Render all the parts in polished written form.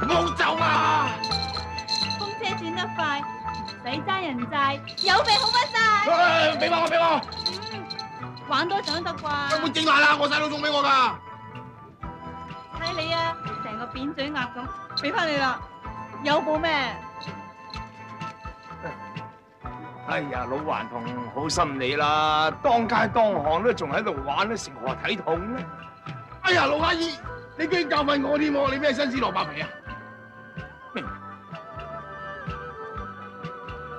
唔好走啊！風車轉得快，唔使爭人債，有病好乜晒。俾我，俾我！玩多陣都得啩？會整爛啦！我細佬送俾我噶。睇你啊，成個扁嘴鴨咁，俾翻你啦。有報咩？哎呀，老頑童好心你啦，當街當巷都仲喺度玩，都成何體統呢？哎呀，老阿姨，你居然教訓我添喎！你咩新鮮蘿蔔皮啊？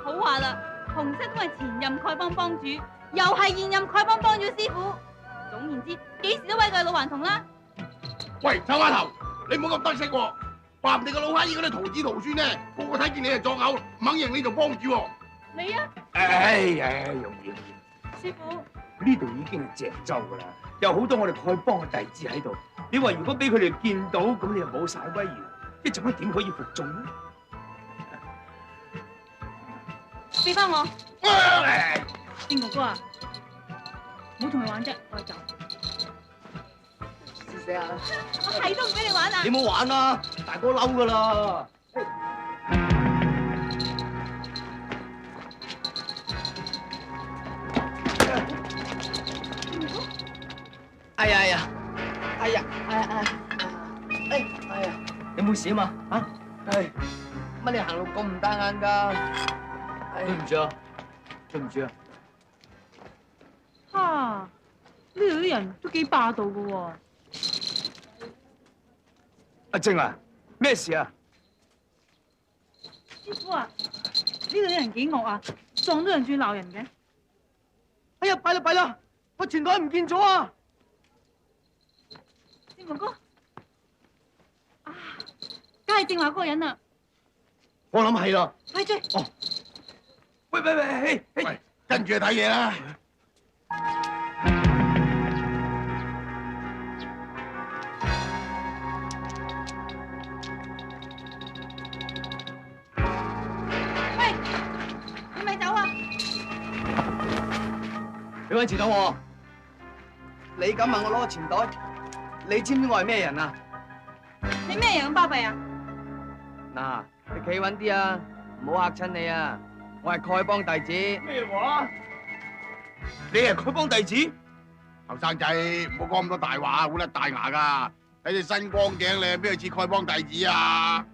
好話啦，洪七公係前任丐幫幫主，又係現任丐幫幫主師傅。總言之，幾時都威過老頑童啦。喂，臭丫頭，你唔好咁得戚喎！話唔定個老阿姨嗰啲徒子徒孫咧，個個睇見你係作嘔，唔肯認你做幫主喎。你啊，哎呀，容易。師傅，呢度已經係鄭州噶啦，有好多我哋丐幫嘅弟子喺度。你話如果俾佢哋見到，咁你又冇晒威嚴，一陣間點可以服眾呢？俾翻我。哎邊哥哥啊，唔好同佢玩啫，我哋走。試下啦。我係都唔俾你玩啊！你冇玩啦，大哥嬲噶啦。哎呀哎呀，哎呀哎呀哎呀，哎呀，有冇事啊嘛？啊？唉，乜你行路咁唔帶眼㗎？對唔住啊，對唔住啊。哈，呢度啲人都幾霸道噶喎。阿靜啊，咩事啊？師傅啊，呢度啲人幾惡啊，撞到人仲要鬧人嘅。哎呀，弊啦弊啦，個錢袋唔見咗啊！師哥哥，啊，梗係正話嗰個人啦，我諗係啦。快追！哦，喂，喂，跟住去睇嘢啦。喂，你咪走啊！俾翻錢袋我。你敢問我攞個錢袋？你知唔知我係咩人啊？你咩人咁巴閉啊？嗱，你企穩啲啊，唔好嚇親你啊！我係丐幫弟子。咩話？你係丐幫弟子？後生仔，唔好講咁多大話，好甩大牙噶。睇你身光頸靚，邊度似丐幫弟子啊？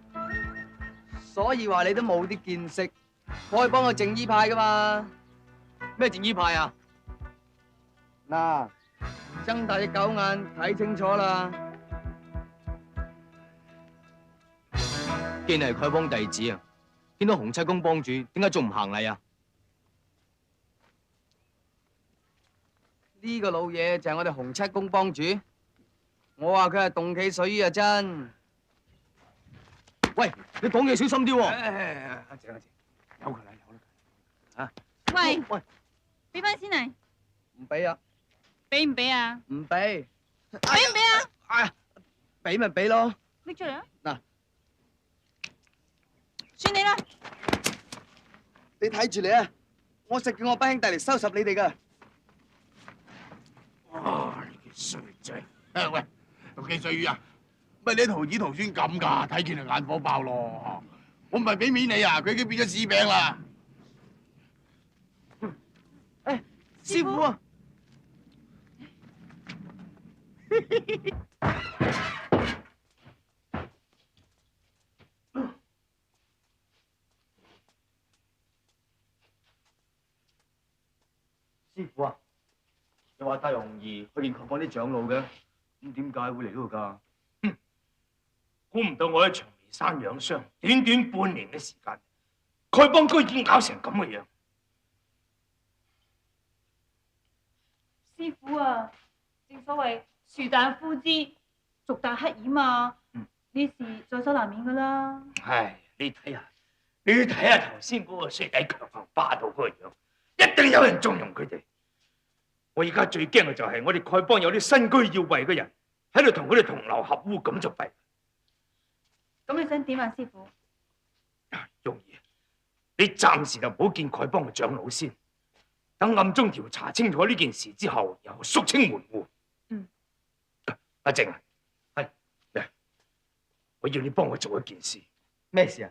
所以話你都冇啲見識，丐幫係正義派噶嘛？咩正義派啊？嗱，睜大隻狗眼睇清楚啦！既然係丐幫弟子啊，見到洪七公幫主，點解仲唔行禮啊？呢個老嘢就係我哋洪七公幫主，我話佢係動企水魚啊真。喂，你講嘢小心啲喎！阿靜，有佢啦，有啦。啊！喂，喂，俾翻錢嚟，唔俾啊！俾唔俾啊？唔俾，俾唔俾啊？哎呀，俾咪俾咯。拎出嚟啊！嗱，算你啦。你睇住你啊！我實叫我班兄弟嚟收拾你哋噶。哇！你個衰仔！喂，有幾歲魚啊？乜你啲徒子徒孫咁㗎？睇見就眼火爆咯！我唔係俾面你啊，佢已經變咗屎餅啦！誒，師傅啊！師傅啊，你話帶容兒去見丐幫啲長老嘅，咁點解會嚟呢度㗎？估唔到我喺長眉山養傷，短短半年嘅時間，丐幫居然搞成咁嘅樣。師傅啊，正所謂樹大枯枝，族大乞兒嘛，呢事在所難免噶啦。唉，你睇下頭先嗰個衰仔強橫霸道嗰個樣，一定有人縱容佢哋。我而家最驚嘅就係我哋丐幫有啲身居要位嘅人喺度同佢哋同流合污，咁就弊。咁你想點啊，師傅？容兒，你暫時就唔好見丐幫嘅長老先，等暗中調查清楚呢件事之後，又肅清門戶。嗯。阿靜啊，係嚟，我要你幫我做一件事。咩事啊？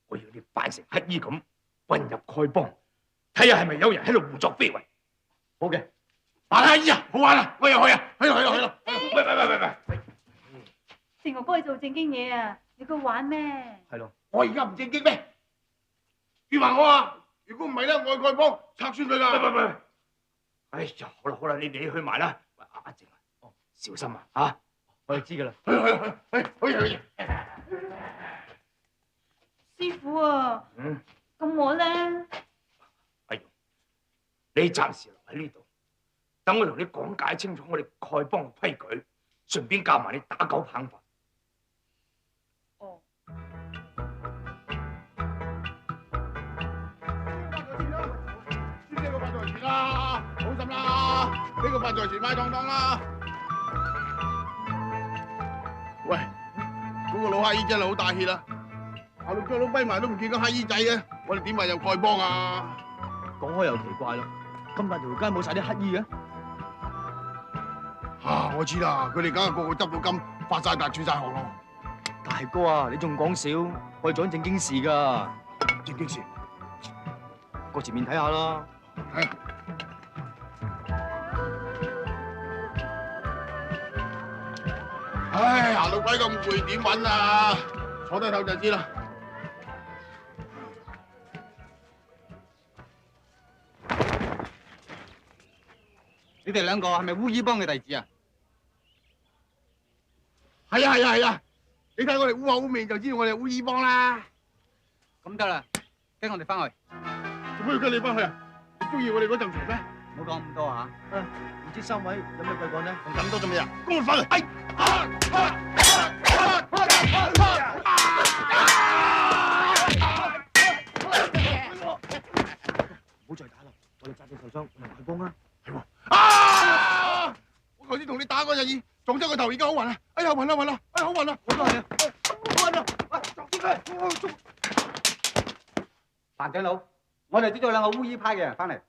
我要你扮成乞衣咁混入丐幫，睇下係咪有人喺度胡作非為。好嘅，扮乞衣啊，好玩啊！我又去啊，去咯。喂！成哥幫你做正經嘢啊，你估玩咩？係咯。我而家唔正經咩？你話我啊？如果唔係咧，我去丐幫拆穿佢㗎。喂！哎呀，好啦，你去埋啦。喂，阿靜啊，小心啊嚇！我哋知㗎啦。去。師傅啊，咁我咧？阿容，你暫時留喺呢度，等我同你講解清楚我哋丐幫嘅規矩，順便教埋你打狗棒法。哦。先呢個發財錢啦，好心啦，呢個發財錢買當當啦。喂，嗰個老乞衣真係好大氣啦，行到腳都跛埋都唔見個乞衣仔嘅，我哋點話有丐幫啊？講開又奇怪啦，咁大條街冇晒啲乞衣嘅？我知啦，佢哋梗係個個執到金，發晒達，轉晒行咯。大哥啊，你仲講笑？我哋做緊正經事㗎。正經事，過前面睇下啦。係。唉，行到鬼咁攰，點揾啊？坐低唞陣先啦。你哋兩個係咪烏衣幫嘅弟子啊？係啊！你睇我哋烏口烏面就知道我哋烏衣幫啦。咁得啦，跟我哋翻去。做咩要跟你翻去啊？你中意我哋嗰陣場咩？唔好講咁多嚇。唔知三位有咩計講呢？講咁多做咩啊？跟我翻去。唔好再打啦，我哋揸啲受傷，我哋丐幫啦。我頭先同你打嗰陣時，撞咗個頭，而家好暈啊！哎呀，暈啦！哎，好暈啊！我都係啊。好暈啊！撞住佢！范長老，我哋知道兩個烏衣派嘅人翻嚟。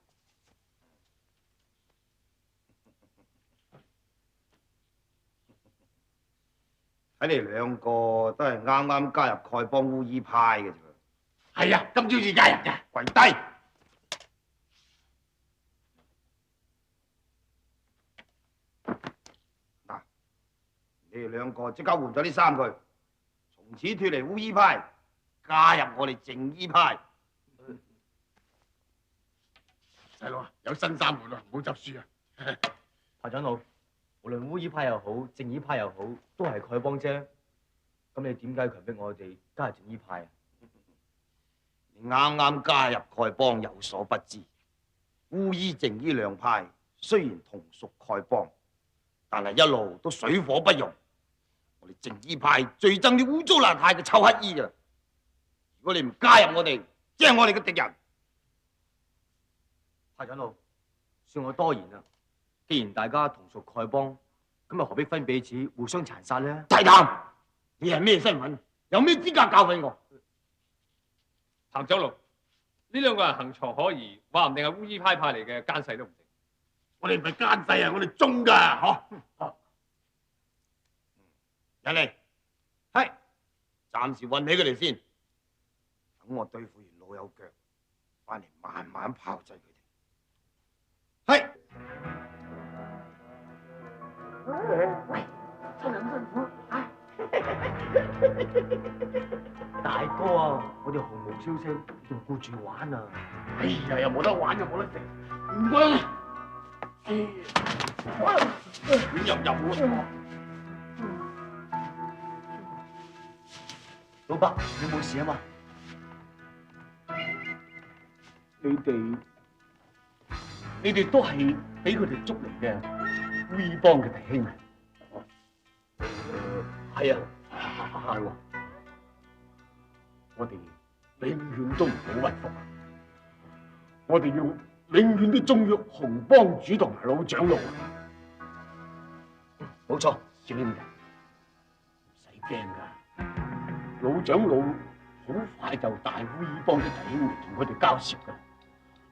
睇你兩個都係啱啱加入丐幫烏衣派嘅啫。係啊，今朝至加入嘅，跪低！嗱，你哋兩個即刻換咗啲衫佢，從此脫離烏衣派，加入我哋淨衣派。細佬啊，有新衫換啊，唔好執輸啊！排長老，無論烏衣派又好，正衣派又好，都係丐幫啫。咁你點解強迫我哋加入正衣派啊？你啱啱加入丐幫，有所不知，烏衣正衣兩派雖然同屬丐幫，但係一路都水火不容。我哋正衣派最憎啲污糟邋遢嘅臭乞衣㗎。如果你唔加入我哋，即係我哋嘅敵人。排長老，算我多言啦。既然大家同屬丐幫，咁又何必分彼此互相殘殺呢？大膽！你係咩身份？有咩資格教訓我？譚長老，呢兩個人行藏可疑，話唔定係烏衣派派嚟嘅奸細都唔定。我哋唔係奸細啊，我哋忠㗎，嗬！人嚟，係，暫時運起佢哋先，等我對付完老友腳，翻嚟慢慢炮製佢哋。係。喂，真係咁辛苦啊！大哥啊，我哋毫無消息，仲顧住玩啊！哎呀，又冇得玩又冇得食，唔該啦。亂入啊！老伯，你冇事啊嘛？你哋都係俾佢哋捉嚟嘅烏衣幫嘅弟兄啊？係啊，係喎。我哋永遠都唔好屈服啊！我哋要永遠都忠於紅幫主同埋老長老啊！冇錯，小兄弟，唔使驚噶，老長老好快就帶烏衣幫啲弟兄嚟同佢哋交涉噶。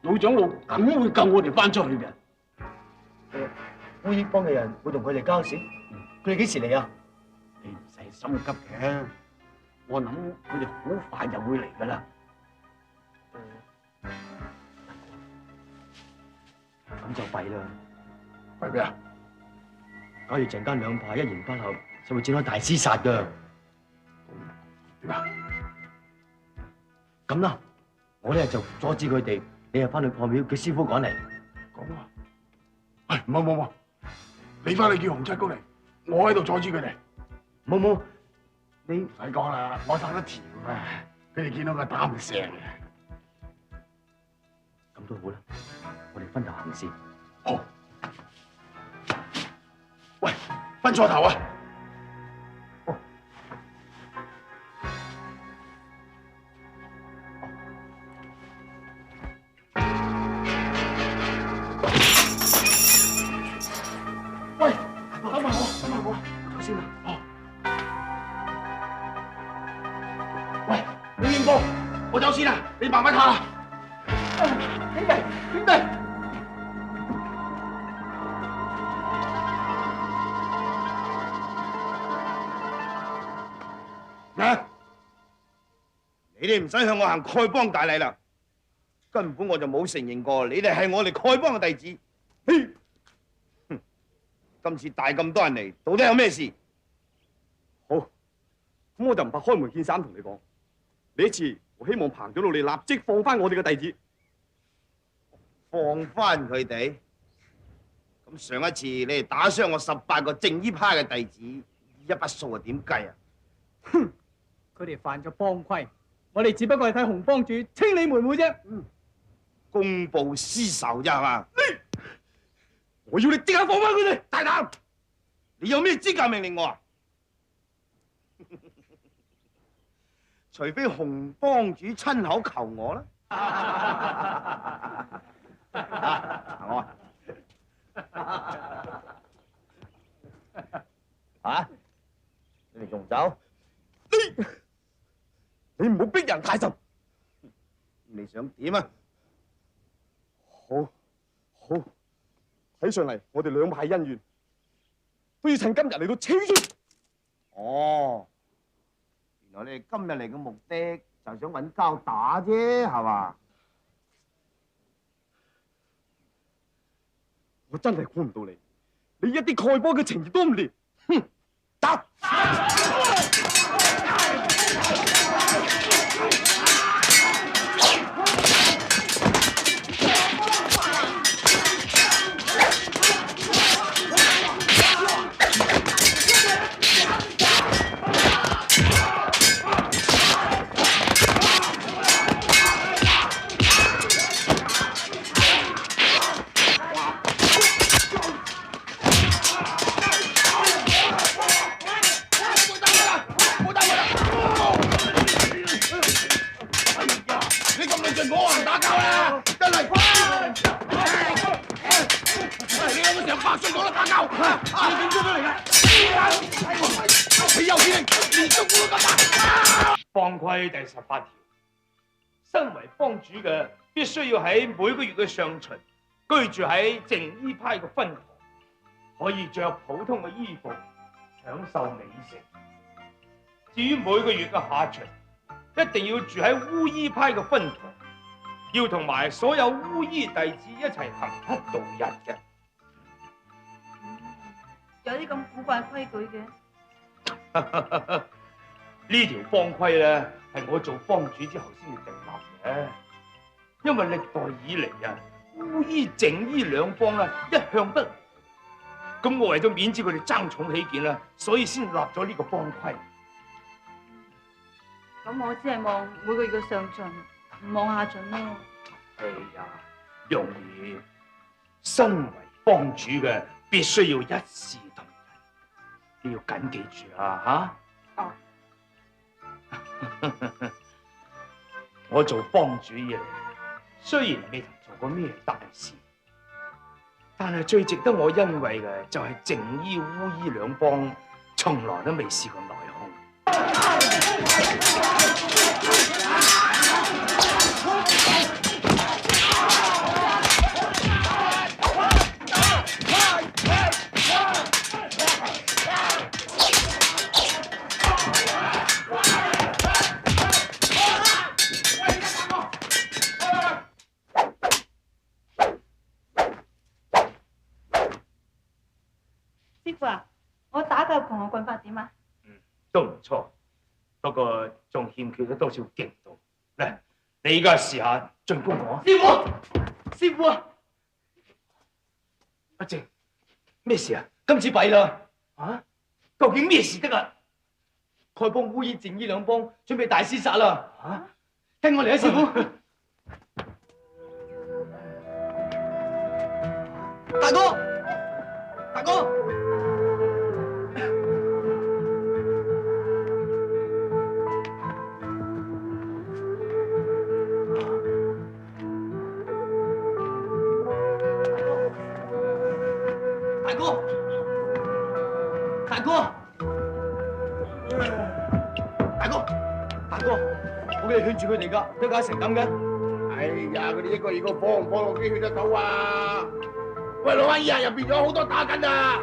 老長老梗會救我哋翻出去嘅。烏衣幫嘅人會同佢哋交涉？佢哋幾時嚟啊？你唔使心急嘅，我諗佢哋好快就會嚟噶啦。咁就弊啦！係咩啊？假如陣間兩派一言不合，就會展開大廝殺噶。點啊？咁啦，我呢就阻止佢哋，你又翻去破廟叫師傅趕嚟。咁啊？喂，唔好，你翻去叫洪七公嚟，我喺度阻止佢哋。冇，你唔使講啦，我生得條啊，佢哋見到我打唔成嘅。咁都好啦，我哋分頭行事。好。喂，分錯頭啊！喂，等埋我，頭先啊！喂，李應波，我走先啦，你慢慢行。兄弟。咩？你哋唔使向我行丐幫大禮啦，根本我就冇承認過你哋係我哋丐幫嘅弟子。嘿，哼！今次帶咁多人嚟，到底有咩事？好，咁我就唔怕開門見山同你講，呢一次我希望彭長老你立即放翻我哋嘅弟子。放翻佢哋？咁上一次你哋打傷我18個正衣派嘅弟子，一筆數啊點計啊？哼！佢哋犯咗幫規，我哋只不過係替洪幫主清理門戶啫。公報私仇啫係嘛？我要你即刻放翻佢哋！大膽！你有咩資格命令我啊？除非洪幫主親口求我啦。我啊！你哋仲唔走？你唔好逼人太甚。你想點啊？好，睇上嚟我哋兩派恩怨都要趁今日嚟到清算。哦，原來你哋今日嚟嘅目的就係想揾交打啫，係嘛？我真係估唔到你一啲丐幫嘅情誼都唔練。哼，走！幫規第18條，身為幫主嘅，必須要喺每個月嘅上旬居住喺淨衣派嘅分堂，可以着普通嘅衣服，享受美食。至於每個月嘅下旬，一定要住喺烏衣派嘅分堂，要同埋所有烏衣弟子一齊行乞度日嘅。有啲咁古怪規矩嘅？呢條幫規咧，係我做幫主之後先至訂立嘅。因為歷代以嚟啊，烏衣、淨衣兩幫咧一向不和。咁我為咗免止佢哋爭寵起見啦，所以先立咗呢個幫規。咁我只係望每個月嘅上旬，唔望下旬咯。哎呀，容易，身為幫主嘅必須要一視同仁，你要緊記住啊嚇！哦。我做幫主以嚟，雖然未曾做過咩大事，但係最值得我欣慰嘅就係淨衣、烏衣兩幫，從來都未試過內訌。我打嘅狂學棍法點啊？都唔錯，不過仲欠缺咗多少勁度。嚟，你而家試下進攻我。師傅，師傅啊！阿靜，咩事啊？今次弊啦！啊？究竟咩事得啊？丐幫烏衣淨呢兩幫準備大廝殺啦！嚇，跟我嚟啊，師傅！大哥，大哥！大哥，大哥！大哥，我俾你勸住佢哋㗎，點解成咁嘅？哎呀，佢哋一個二個放唔放落機血得到啊！喂，老阿姨啊，入邊仲有好多打緊啊！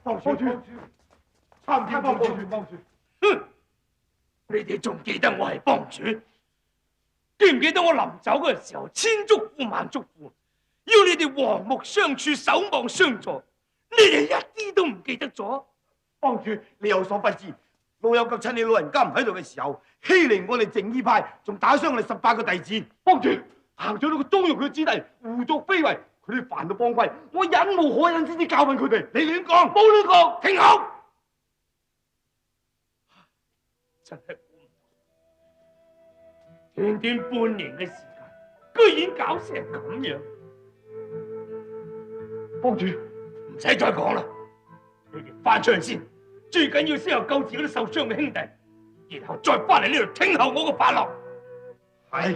幫主，參天幫主，哼！你哋仲記得我係幫主？記唔記得我臨走嗰陣時候，千囑咐萬囑咐，要你哋和睦相處，守望相助？你哋一啲都唔記得咗？幫主，你有所不知，老友腳趁你老人家唔喺度嘅時候，欺凌我哋淨衣派，仲打傷我哋18個弟子。幫主，行咗呢個中庸嘅子弟，胡作非為，佢哋犯到幫規，我忍無可忍先至教訓佢哋。你亂講，冇亂講，停口！真係估唔到，短短半年嘅時間，居然搞成咁樣。幫主，唔使再講啦，你哋翻出去先，最緊要先有救治嗰啲受傷嘅兄弟，然後再翻嚟呢度聽候我嘅發落。係。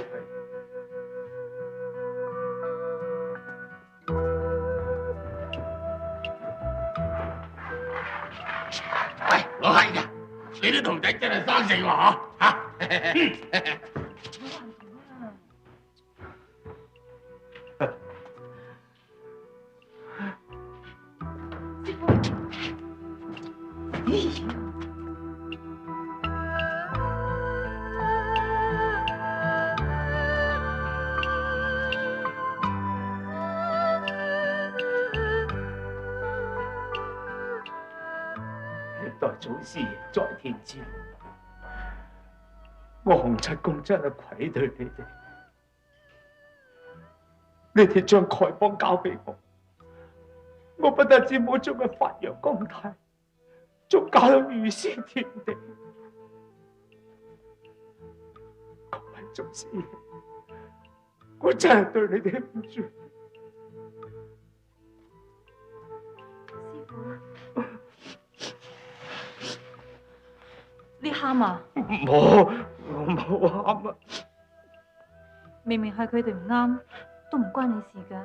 喂，老閪㗎，你啲徒弟真係生性喎嚇！歷代祖師爺在天之靈，我洪七公真係愧對你哋。你哋將丐幫交俾我，我不但止冇將佢發揚光大，仲搞到如斯田地。各位祖師爺，我真係對你哋唔住。你喊啊？冇，我冇喊啊！明明係佢哋唔啱，都唔關你事㗎。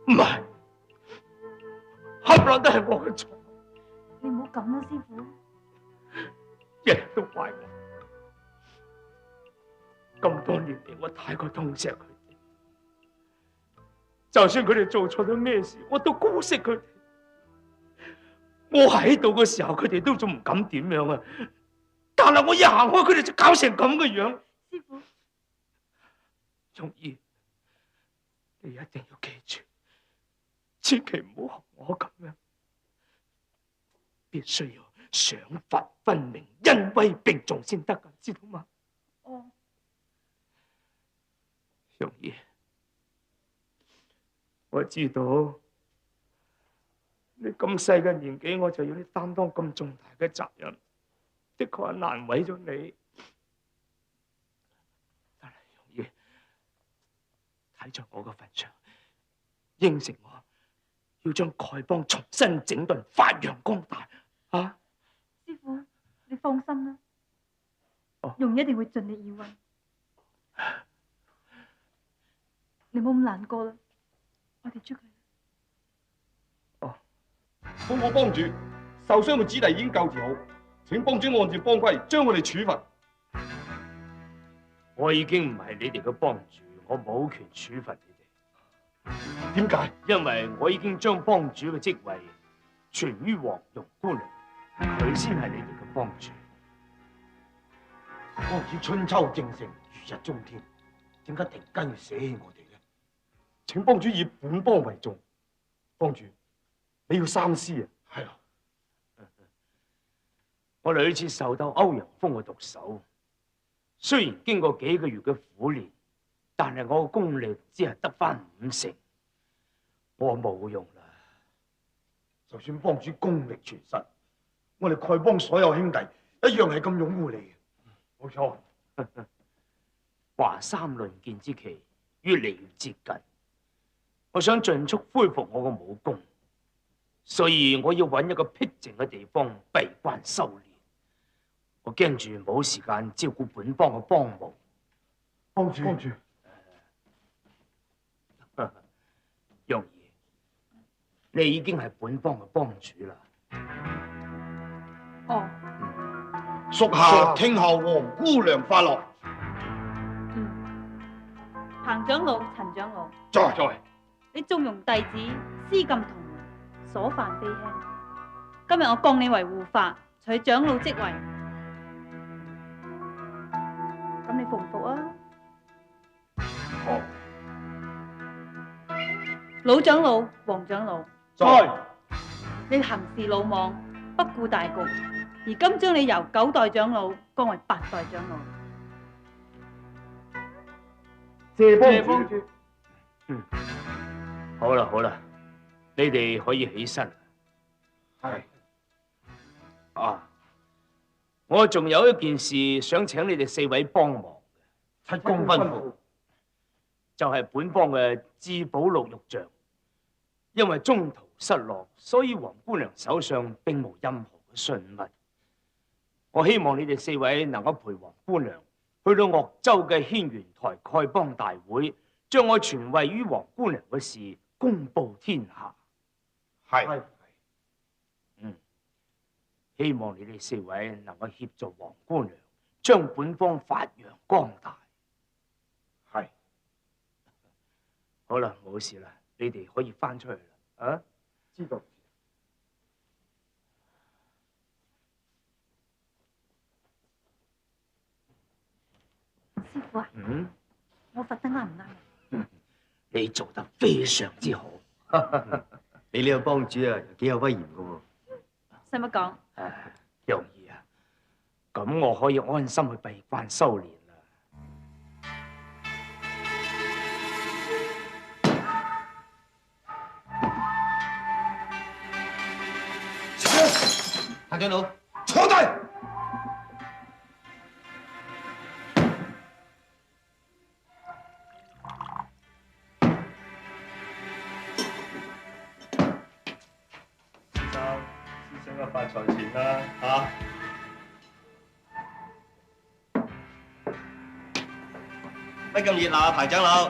唔係，冚唪唥都係我嘅錯。你唔好咁啦，師傅。人人都怪我。咁多年嚟，我太過痛錫佢哋，就算佢哋做錯咗咩事，我都姑息佢哋。我喺度嘅時候，佢哋都仲唔敢點樣啊！但係我一行開，佢哋就搞成咁嘅樣。師傅，容兒，你一定要記住，千祈唔好學我咁樣，必須要賞罰分明、恩威並重先得㗎，知道嗎？哦。容兒，我知道你咁細嘅年紀，我就要你擔當咁重大嘅責任。的確係難為咗你，但係容兒睇在我嘅份上，應承我要將丐幫重新整頓、發揚光大啊！師傅，你放心啦，哦，容兒一定會盡力而為。你冇咁難過啦，我哋出去。哦，報告幫主，受傷嘅子弟已經救治好。請幫主按照幫規將佢哋處罰。我已經唔係你哋嘅幫主，我冇權處罰你哋。點解？因為我已經將幫主嘅職位傳於黃蓉姑娘，佢先係你哋嘅幫主。好似春秋正盛，如日中天，點解突然間要捨棄我哋咧？請幫主以本邦為重，幫主你要三思啊！係啊，我屢次受到歐陽鋒嘅毒手，雖然經過幾個月嘅苦練，但係我嘅功力只係得返50%，我冇用啦。就算幫主功力全失，我哋丐幫所有兄弟一樣係咁擁護你嘅。冇錯，華山論劍之期越嚟越接近，我想盡速恢復我嘅武功，所以我要揾一個僻靜嘅地方閉關修煉。我驚住冇時間照顧本邦嘅幫務。幫主，容兒，你已經係本邦嘅幫主啦。哦，屬下聽候黃姑娘發落。彭長老、陳長老，在。你縱容弟子私禁同門，所犯非輕。今日我降你為護法，取長老職位，咁你服唔服啊？好。老長老、黃長老，在。你行事魯莽，不顧大局，而今將你由9代長老降為8代長老。謝幫主。好啦好啦，你哋可以起身。係。啊，我仲有一件事想請你哋4位幫忙嘅。七公吩咐。就係本邦嘅至寶陸玉像，因為中途失落，所以黃姑娘手上並無任何嘅信物。我希望你哋4位能夠陪黃姑娘去到鄂州嘅軒轅台丐幫大會，將我傳位於黃姑娘嘅事公佈天下。係。希望你哋4位能夠協助黃姑娘，將本邦發揚光大。係。好啦，冇事啦，你哋可以翻出去啦。啊，知道。師傅啊，我罰得啱唔啱？你做得非常之好。你呢個幫主啊，幾有威嚴噶喎。使乜講？容兒啊，咁我可以安心去閉關修煉啦。彭長老，坐低。師兄啊，發財前啦嚇！乜咁熱鬧啊，彭長老？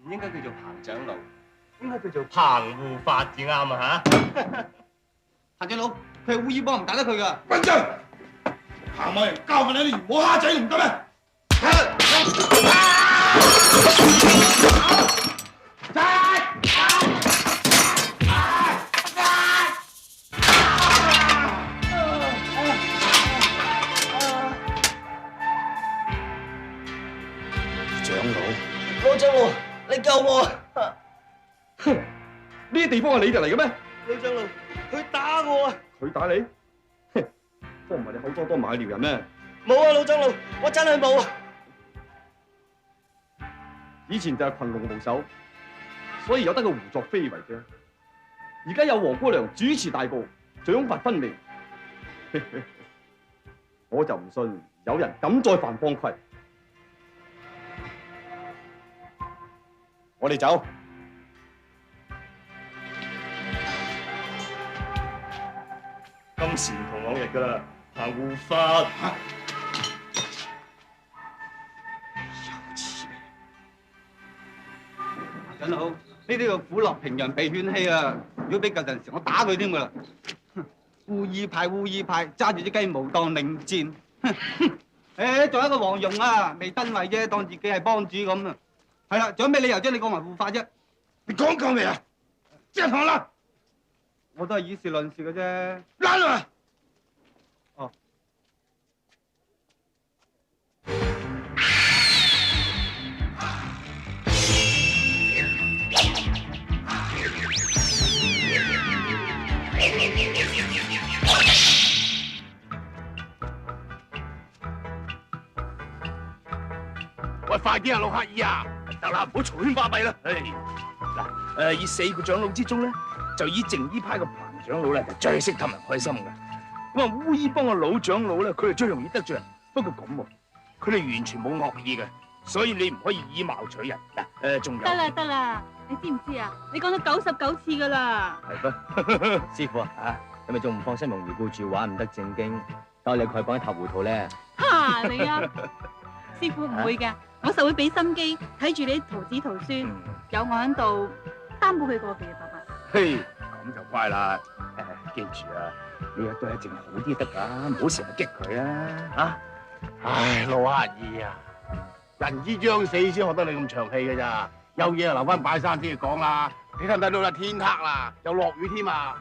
唔應該叫做彭長老，應該叫做彭護法至啱啊嚇！彭長老，佢係烏衣幫，唔打得佢噶。混帳！行埋人教訓你啲魚蝦仔唔得咩？老長老，你救我啊！哼，呢啲地方係你哋嚟嘅咩？老長老，佢打我啊！佢打你？哼，都唔係你口多多埋去撩人咩？冇啊，老長老，我真係冇啊！以前就係群龍無首，所以有得佢胡作非為啫。而家有黃姑娘主持大局，獎罰分明，我就唔信有人敢再犯幫規。我哋走。今時唔同往日噶啦，彭護法。長老，呢啲叫虎落平陽被犬欺啊！如果俾舊陣時，我打佢添噶啦。烏衣派，揸住啲雞毛當令箭。誒，仲有一個黃蓉啊，未登位啫，當自己係幫主咁啊！係啦，仲有咩理由將你講為護法啫？你講夠未啊？即係行啦！我都係以事論事嘅啫。拉啦！哦。喂，快啲啊，陸克爾啊！得啦，唔好嘈喧巴閉啦。嗱，以4個長老之中咧，就以淨衣派嘅彭長老咧就最識氹人開心噶。咁啊，烏衣幫嘅老長老咧，佢哋最容易得罪人。不過咁喎，佢哋完全冇惡意嘅，所以你唔可以以貌取人。嗱，仲有得啦，你知唔知啊？你講咗99次噶啦。係咩？師傅啊，你咪仲唔放心容易顧住玩唔得正經，當你丐幫一塌糊塗咧？嚇你啊！師傅唔會㗎，我實會俾心機睇住你啲徒子徒孫，有我喺度擔保佢過期嘅爸爸。嘿，咁就乖啦。記住啊，你對阿靜好啲得㗎，唔好成日激佢啊！啊！唉，陸克爾啊，人之將死先學得你咁長氣嘅咋，有嘢就留翻拜山先講啦。你睇唔睇到啦？天黑啦，又落雨添啊！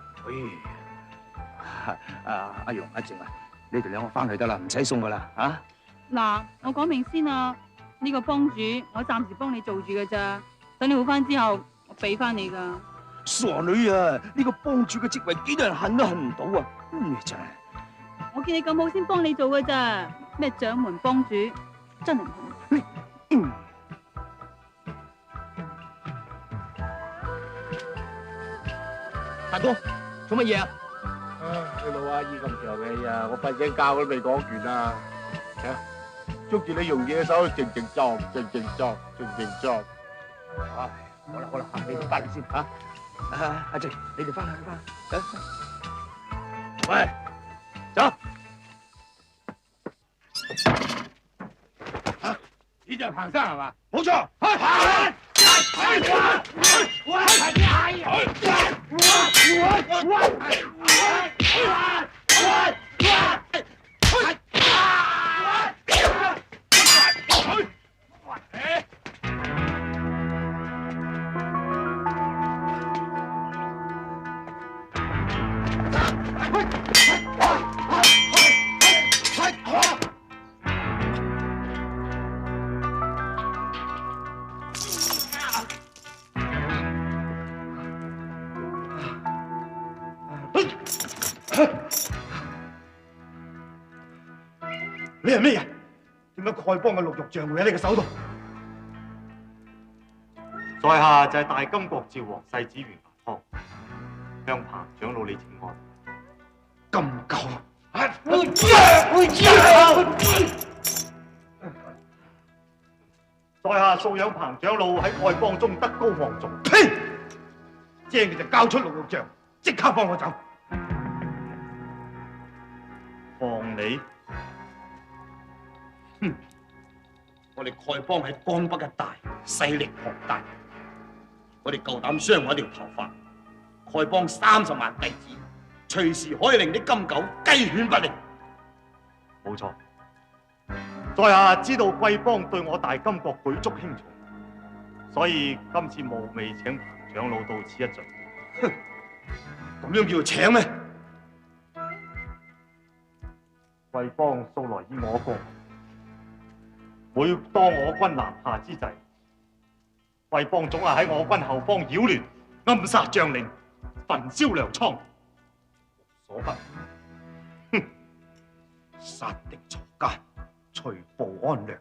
阿容阿靜啊，你哋兩個翻去得啦，唔使送㗎啦，啊！嗱，我講明先啊，呢個幫主我暫時幫你做住嘅咋，等你好翻之後，我俾翻你㗎。傻女啊，呢個幫主嘅職位幾多人恨都恨唔到啊！你真係，我見你咁好先幫你做㗎咋，咩掌門幫主真係唔好。大哥，做乜嘢啊？你老阿姨咁長氣啊，我瞓醒覺都未講完啊！捉住你用嘢手，靜靜作。唉，好啦，你哋翻嚟先嚇。阿靜，你哋翻去。喂，走。呢隻係彭生係嘛？冇錯。你係咩人？點解丐幫嘅綠玉像會喺你嘅手度？在下就係大金國趙王世子袁華湯，向彭長老你請安。咁狗！在下素養彭長老喺丐幫中德高望重。呸！正嘅就交出綠玉像，即刻放我走。放你？哼！我哋丐幫喺江北一帶勢力龐大，我哋夠膽傷我一條頭髮，丐幫30萬弟子，隨時可以令啲金狗雞犬不寧。冇錯，在下知道貴幫對我大金國舉足輕重，所以今次冒昧請彭長老到此一聚。哼！咁樣叫做請咩？貴幫素來以我國，每當我軍南下之際，貴幫總係喺我軍後方擾亂，暗殺將領，焚燒糧倉，無所不哼！殺敵除奸，除暴安良，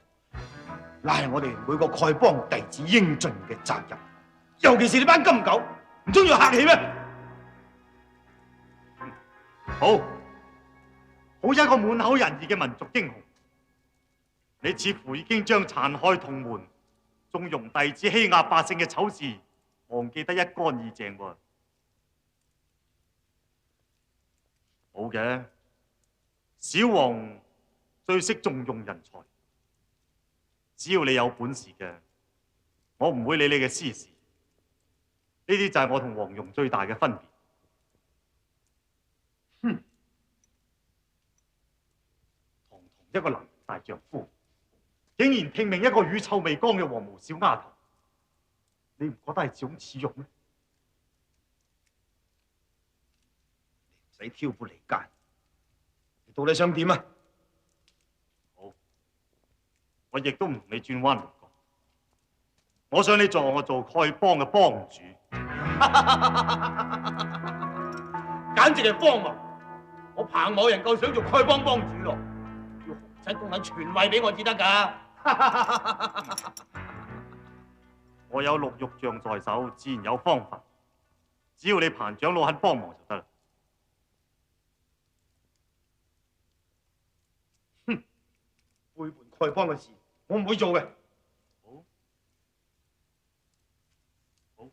乃係我哋每個丐幫弟子應盡嘅責任。尤其是你班金狗，唔通要客氣咩？好一個滿口仁義嘅民族英雄，你似乎已經將殘害同門、縱容弟子欺壓百姓嘅醜事忘記得一乾二淨喎。好嘅，小王最識重用人才，只要你有本事嘅，我唔會理你嘅私事。呢啲就係我同黃蓉最大嘅分別。哼！堂堂一個男人大丈夫，竟然聽命一個乳臭未乾嘅黃毛小丫頭，你唔覺得係自種恥辱咩？你唔使挑撥離間，你到底想點啊？好，我亦都唔同你轉彎嚟講，我想你助我做丐幫嘅幫主。簡直係荒謬！我彭某人夠想做丐幫幫主咯，要洪七公等傳位俾我至得㗎。我有綠玉像在手，自然有方法。只要你彭長老肯幫忙就得啦。哼，背叛丐幫嘅事，我唔會做嘅。好，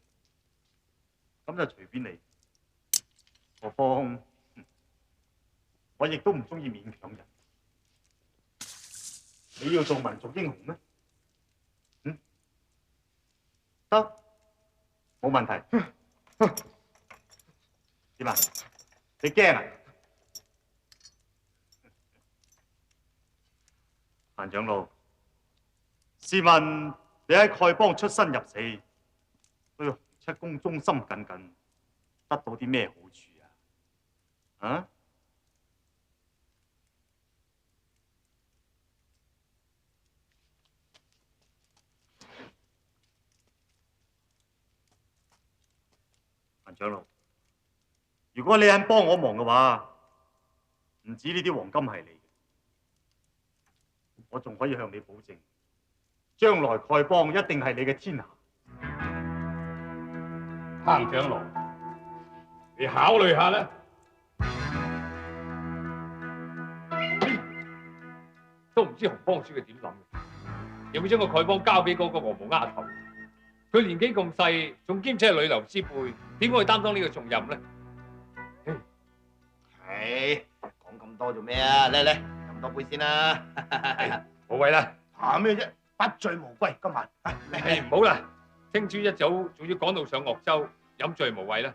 咁就隨便你。何況我亦都唔中意勉強人。你要做民族英雄咩？得，冇問題。點啊？你驚啊？彭長老，試問你喺丐幫出生入死，對洪七公忠心耿耿，得到啲咩好處啊？啊？彭長老，如果你肯幫我忙嘅話，唔止呢啲黃金係你嘅，我仲可以向你保證，將來丐幫一定係你嘅天下。彭長老，你考慮下啦。都唔知洪幫主佢點諗嘅，有冇將個丐幫交俾嗰個鵝毛丫頭？佢年紀咁細，仲兼且係女流之輩，點可以擔當呢個重任呢？唉，講咁多做咩啊？嚟嚟，飲多杯先啦。冇謂啦。怕咩啫？不醉無歸，今晚。唔好啦，聽朝一早仲要趕到上鄂州，飲醉無謂啦。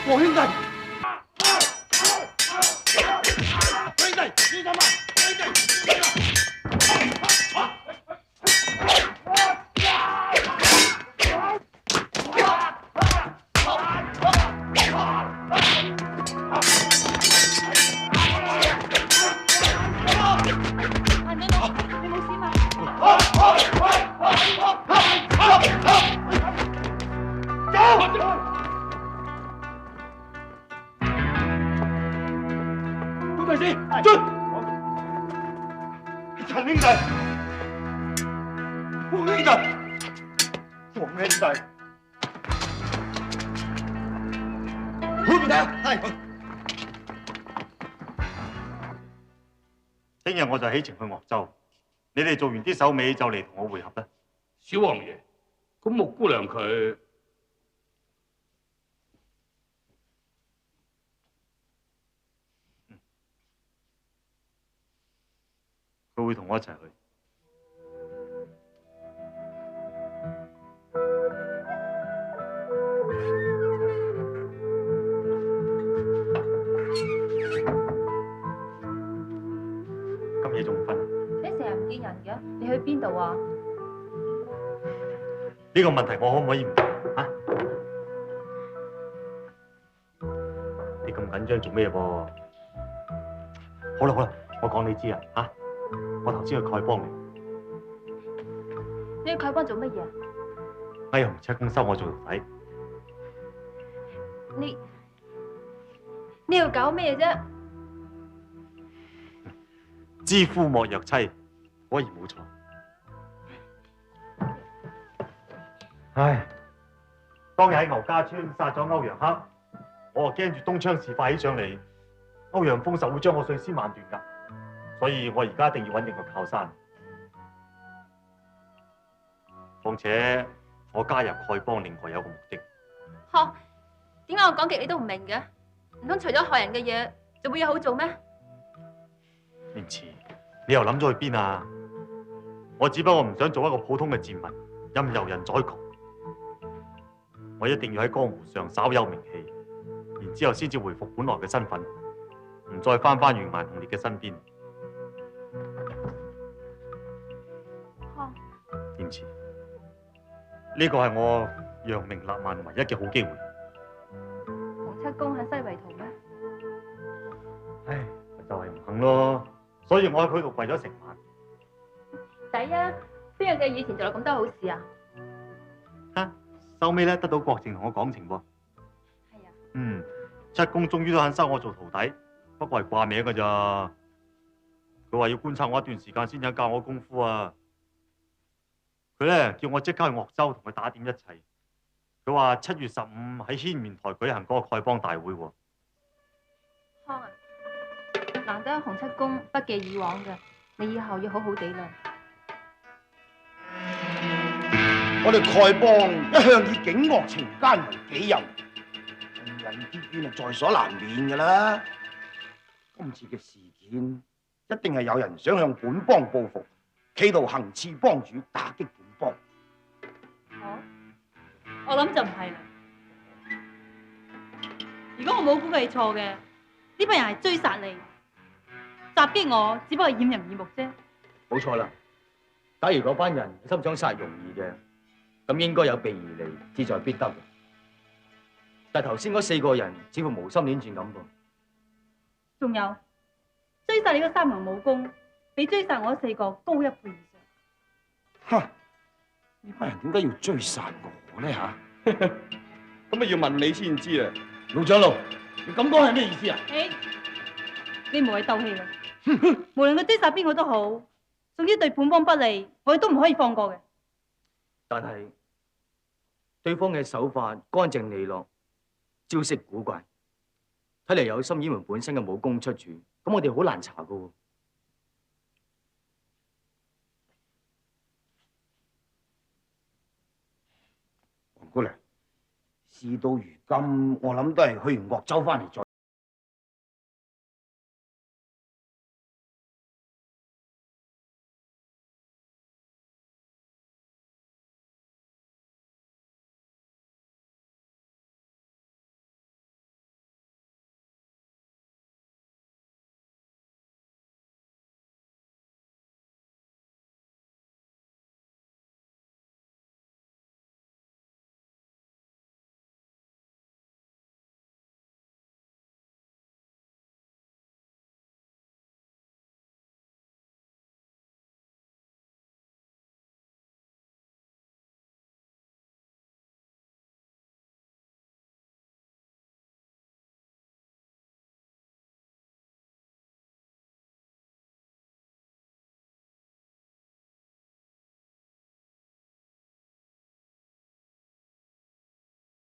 黃兄弟，陳兄弟，黃兄弟，黃兄弟，好唔得，係。聽日我就起程去鄂州，你哋做完啲手尾就嚟同我會合啦。小王爺，咁木姑娘佢佢會同我一齊去。咁夜仲唔瞓？你成日唔見人嘅，你去邊度啊？呢個問題我可唔可以唔答啊？你咁緊張做咩噃？好啦好啦，我講你知啊嚇！我頭先去丐幫嚟，你去丐幫做乜嘢啊？翳洪七公收我做徒弟。你要搞咩啫？知夫莫若妻，果然冇錯。唉，當日喺牛家村殺咗歐陽克，我啊驚住東窗事發起上嚟，歐陽鋒實會將我碎屍萬段㗎，所以我而家一定要揾定個靠山。況且我加入丐幫另外有一個目的。呵，點解我講極你都唔明嘅？唔通除咗害人嘅嘢，就會有好做咩？蓮池，你又諗咗去邊啊？我只不過唔想做一個普通嘅賤民，任由人宰割。我一定要喺江湖上稍有名氣，然之後先至回復本來嘅身份，唔再翻袁顏同烈嘅身邊。蓮池，呢個係我揚名立萬唯一嘅好機會。洪七公喺西圍圖咩？唉，就係唔肯咯，所以我喺佢度跪咗成晚。抵啊！邊個嘅以前做咗咁多好事啊？收尾咧得到郭靖同我講情喎。係啊。七公終於都肯收我做徒弟，不過係掛名㗎咋。佢話要觀察我一段時間先肯教我功夫啊。佢咧叫我即刻去鄂州同佢打點一切。佢話7月15喺牽綿台舉行嗰個丐幫大會喎。康啊，難得洪七公不記以往嘅，你以後要好好地啦。我哋丐幫一向以警惡懲奸為己任，紅人之冤係在所難免㗎啦。今次嘅事件一定係有人想向本幫報復，企圖行刺幫主，打擊本幫。我諗就唔係啦。如果我冇估計錯嘅，呢班人係追殺你，襲擊我，只不過係掩人耳目啫。冇錯啦。假如嗰班人心想殺容易嘅，咁應該有備而嚟，志在必得嘅。但係頭先嗰4個人似乎無心戀戰咁噃。仲有追殺你嗰3名武功，比追殺我4個高1倍以上。哼！呢班人點解要追殺我呢？嚇？咁啊要問你先知啊！老長老，你咁講係咩意思啊？你無謂鬥氣啦。無論佢追殺邊個都好，總之對本幫不利，我哋都唔可以放過嘅。但係對方嘅手法乾淨利落，招式古怪，睇嚟有心掩瞞本身嘅武功出處，咁我哋好難查噶喎。黃姑娘，事到如今，我諗都係去完鄂州翻嚟再